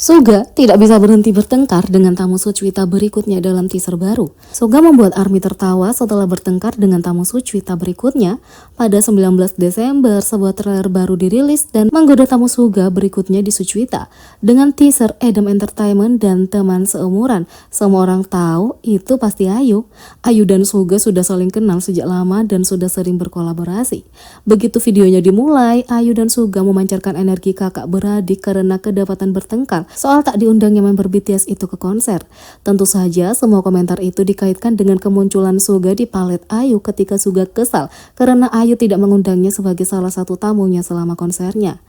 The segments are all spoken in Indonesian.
Suga tidak bisa berhenti bertengkar dengan tamu Suchwita berikutnya dalam teaser baru. Suga membuat ARMY tertawa setelah bertengkar dengan tamu Suchwita berikutnya. Pada 19 Desember, sebuah trailer baru dirilis dan menggoda tamu Suga berikutnya di Suchwita. Dengan teaser Adam Entertainment dan teman seumuran, semua orang tahu itu pasti Ayu. Ayu dan Suga sudah saling kenal sejak lama dan sudah sering berkolaborasi. Begitu videonya dimulai, Ayu dan Suga memancarkan energi kakak beradik karena kedapatan bertengkar soal tak diundangnya member BTS itu ke konser. Tentu saja semua komentar itu dikaitkan dengan kemunculan Suga di palet Ayu ketika Suga kesal karena Ayu tidak mengundangnya sebagai salah satu tamunya selama konsernya.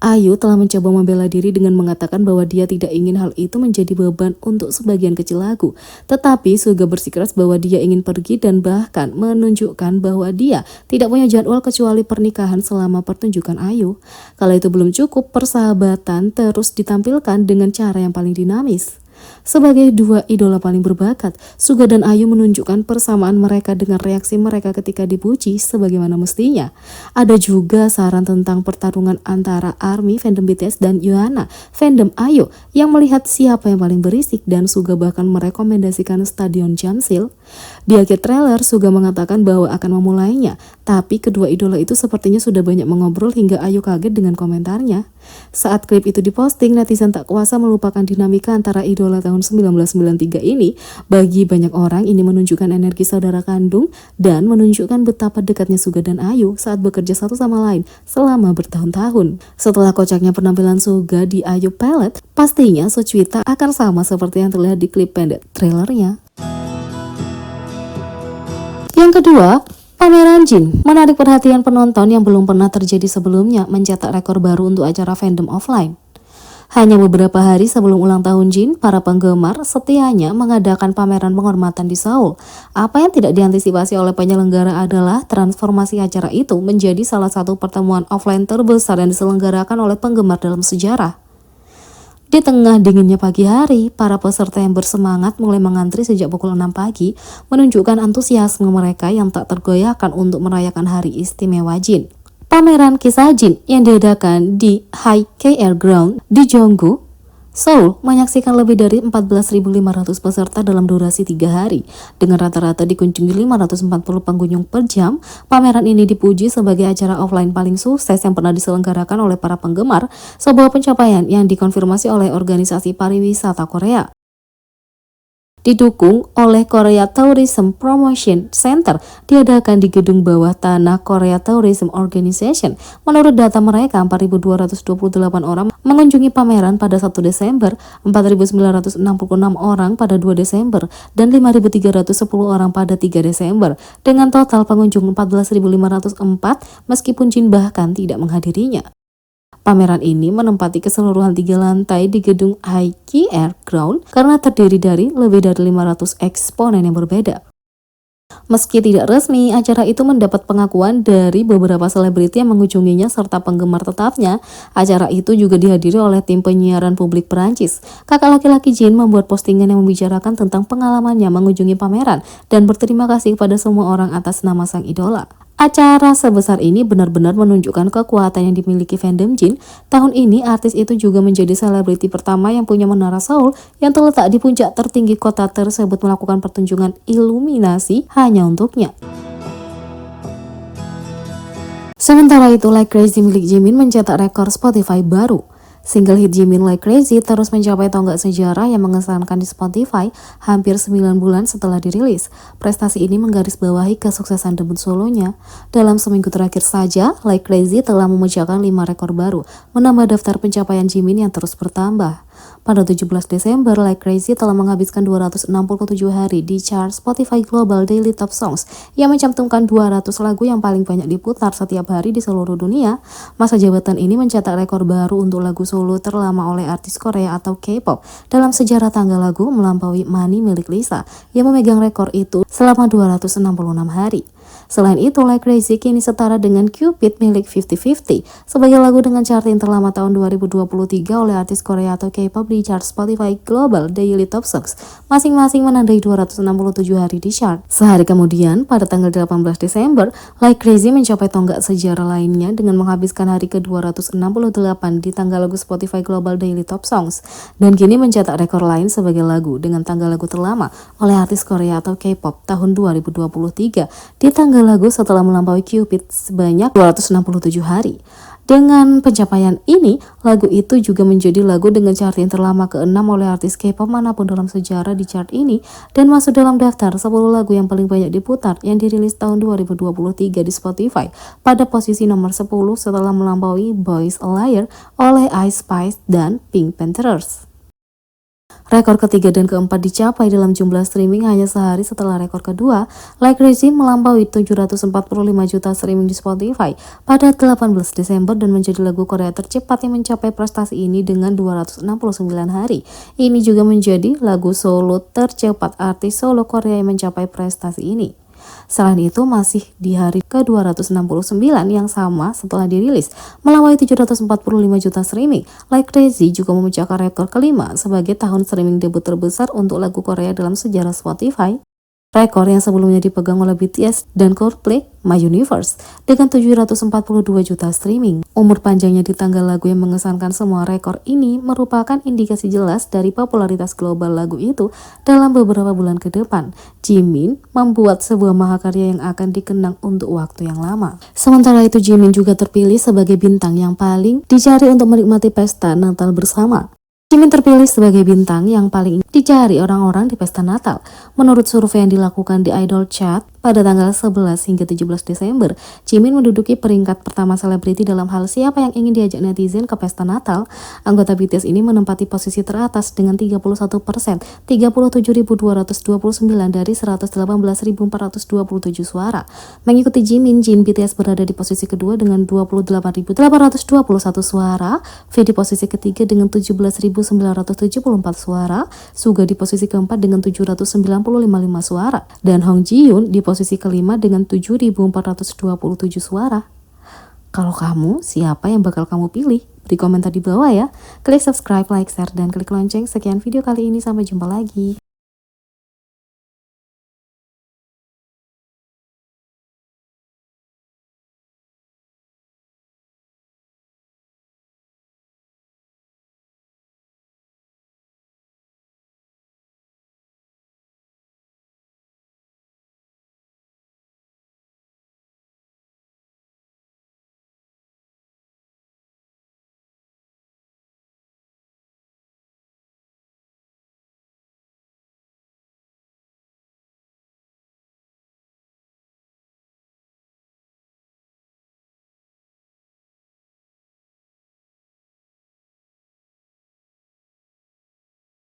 Ayu telah mencoba membela diri dengan mengatakan bahwa dia tidak ingin hal itu menjadi beban untuk sebagian kecil lagu. Tetapi Suga bersikeras bahwa dia ingin pergi dan bahkan menunjukkan bahwa dia tidak punya jadwal kecuali pernikahan selama pertunjukan Ayu. Kalau itu belum cukup, persahabatan terus ditampilkan dengan cara yang paling dinamis. Sebagai dua idola paling berbakat, Suga dan Ayu menunjukkan persamaan mereka dengan reaksi mereka ketika dipuji sebagaimana mestinya. Ada juga saran tentang pertarungan antara ARMY fandom BTS dan Yohana fandom Ayu yang melihat siapa yang paling berisik, dan Suga bahkan merekomendasikan Stadion Jamsil. Di akhir trailer, Suga mengatakan bahwa akan memulainya, tapi kedua idola itu sepertinya sudah banyak mengobrol hingga Ayu kaget dengan komentarnya. Saat klip itu diposting, netizen tak kuasa melupakan dinamika antara idola tahun 1993 ini. Bagi banyak orang, ini menunjukkan energi saudara kandung dan menunjukkan betapa dekatnya Suga dan Ayu saat bekerja satu sama lain selama bertahun-tahun. Setelah kocaknya penampilan Suga di Ayu Palette, pastinya Suchwita akan sama seperti yang terlihat di klip pendek trailernya. Yang kedua, pameran Jin menarik perhatian penonton yang belum pernah terjadi sebelumnya, mencetak rekor baru untuk acara fandom offline. Hanya beberapa hari sebelum ulang tahun Jin, para penggemar setianya mengadakan pameran penghormatan di Seoul. Apa yang tidak diantisipasi oleh penyelenggara adalah transformasi acara itu menjadi salah satu pertemuan offline terbesar yang diselenggarakan oleh penggemar dalam sejarah. Di tengah dinginnya pagi hari, para peserta yang bersemangat mulai mengantri sejak pukul 6 pagi, menunjukkan antusiasme mereka yang tak tergoyahkan untuk merayakan hari istimewa Jin. Pameran kisah Jin yang diadakan di High KR Ground di Jonggu, Seoul, menyaksikan lebih dari 14.500 peserta dalam durasi 3 hari. Dengan rata-rata dikunjungi 540 pengunjung per jam, pameran ini dipuji sebagai acara offline paling sukses yang pernah diselenggarakan oleh para penggemar, sebuah pencapaian yang dikonfirmasi oleh organisasi pariwisata Korea. Didukung oleh Korea Tourism Promotion Center, diadakan di gedung bawah tanah Korea Tourism Organization. Menurut data mereka, 4.228 orang mengunjungi pameran pada 1 Desember, 4.966 orang pada 2 Desember, dan 5.310 orang pada 3 Desember. Dengan total pengunjung 14.504, meskipun Jin bahkan tidak menghadirinya. Pameran ini menempati keseluruhan 3 lantai di gedung High KR Ground karena terdiri dari lebih dari 500 eksponen yang berbeda. Meski tidak resmi, acara itu mendapat pengakuan dari beberapa selebriti yang mengunjunginya serta penggemar tetapnya. Acara itu juga dihadiri oleh tim penyiaran publik Perancis. Kakak laki-laki Jin membuat postingan yang membicarakan tentang pengalamannya mengunjungi pameran dan berterima kasih kepada semua orang atas nama sang idola. Acara sebesar ini benar-benar menunjukkan kekuatan yang dimiliki fandom Jin. Tahun ini, artis itu juga menjadi selebriti pertama yang punya menara Seoul yang terletak di puncak tertinggi kota tersebut melakukan pertunjukan iluminasi hanya untuknya. Sementara itu, Like Crazy milik Jimin mencetak rekor Spotify baru. Single hit Jimin Like Crazy terus mencapai tonggak sejarah yang mengesankan di Spotify hampir 9 bulan setelah dirilis. Prestasi ini menggarisbawahi kesuksesan debut solonya. Dalam seminggu terakhir saja, Like Crazy telah memecahkan 5 rekor baru, menambah daftar pencapaian Jimin yang terus bertambah. Pada 17 Desember, Like Crazy telah menghabiskan 267 hari di chart Spotify Global Daily Top Songs yang mencantumkan 200 lagu yang paling banyak diputar setiap hari di seluruh dunia. Masa jabatan ini mencetak rekor baru untuk lagu solo terlama oleh artis Korea atau K-pop dalam sejarah tangga lagu, melampaui Money milik Lisa yang memegang rekor itu selama 266 hari. Selain itu, Like Crazy kini setara dengan Cupid milik 50-50 sebagai lagu dengan charting terlama tahun 2023 oleh artis Korea atau K-pop di chart Spotify Global Daily Top Songs, masing-masing menandai 267 hari di chart. Sehari kemudian, pada tanggal 18 Desember, Like Crazy mencapai tonggak sejarah lainnya dengan menghabiskan hari ke-268 di tangga lagu Spotify Global Daily Top Songs, dan kini mencetak rekor lain sebagai lagu dengan tangga lagu terlama oleh artis Korea atau K-pop tahun 2023 di tangga lagu setelah melampaui Cupid sebanyak 267 hari. Dengan pencapaian ini, lagu itu juga menjadi lagu dengan charting terlama ke-6 oleh artis K-pop manapun dalam sejarah di chart ini dan masuk dalam daftar 10 lagu yang paling banyak diputar yang dirilis tahun 2023 di Spotify pada posisi nomor 10 setelah melampaui Boys a Liar oleh Ice Spice dan Pink Panthers. Rekor ketiga dan keempat dicapai dalam jumlah streaming hanya sehari setelah rekor kedua. Like Crazy melampaui 745 juta streaming di Spotify pada 18 Desember dan menjadi lagu Korea tercepat yang mencapai prestasi ini dengan 269 hari. Ini juga menjadi lagu solo tercepat artis solo Korea yang mencapai prestasi ini. Selain itu, masih di hari ke-269 yang sama setelah dirilis, melampaui 745 juta streaming, Like Crazy juga memecahkan rekor kelima sebagai tahun streaming debut terbesar untuk lagu Korea dalam sejarah Spotify. Rekor yang sebelumnya dipegang oleh BTS dan Coldplay, My Universe, dengan 742 juta streaming. Umur panjangnya di tangga lagu yang mengesankan semua rekor ini merupakan indikasi jelas dari popularitas global lagu itu dalam beberapa bulan ke depan. Jimin membuat sebuah mahakarya yang akan dikenang untuk waktu yang lama. Sementara itu, Jimin juga terpilih sebagai bintang yang paling dicari untuk menikmati pesta Natal bersama. Jimin terpilih sebagai bintang yang paling dicari orang-orang di pesta Natal. Menurut survei yang dilakukan di Idol Chat pada tanggal 11 hingga 17 Desember, Jimin menduduki peringkat pertama selebriti dalam hal siapa yang ingin diajak netizen ke pesta Natal. Anggota BTS ini menempati posisi teratas dengan 31%, 37.229 dari 118.427 suara. Mengikuti Jimin, Jin BTS berada di posisi kedua dengan 28.821 suara, V di posisi ketiga dengan 17.974 suara, Suga di posisi keempat dengan 795 suara, dan Hong Ji-yoon di posisi kelima dengan 7.427 suara. Kalau kamu, siapa yang bakal kamu pilih? Beri komentar di bawah ya. Klik subscribe, like, share, dan klik lonceng. Sekian video kali ini, sampai jumpa lagi.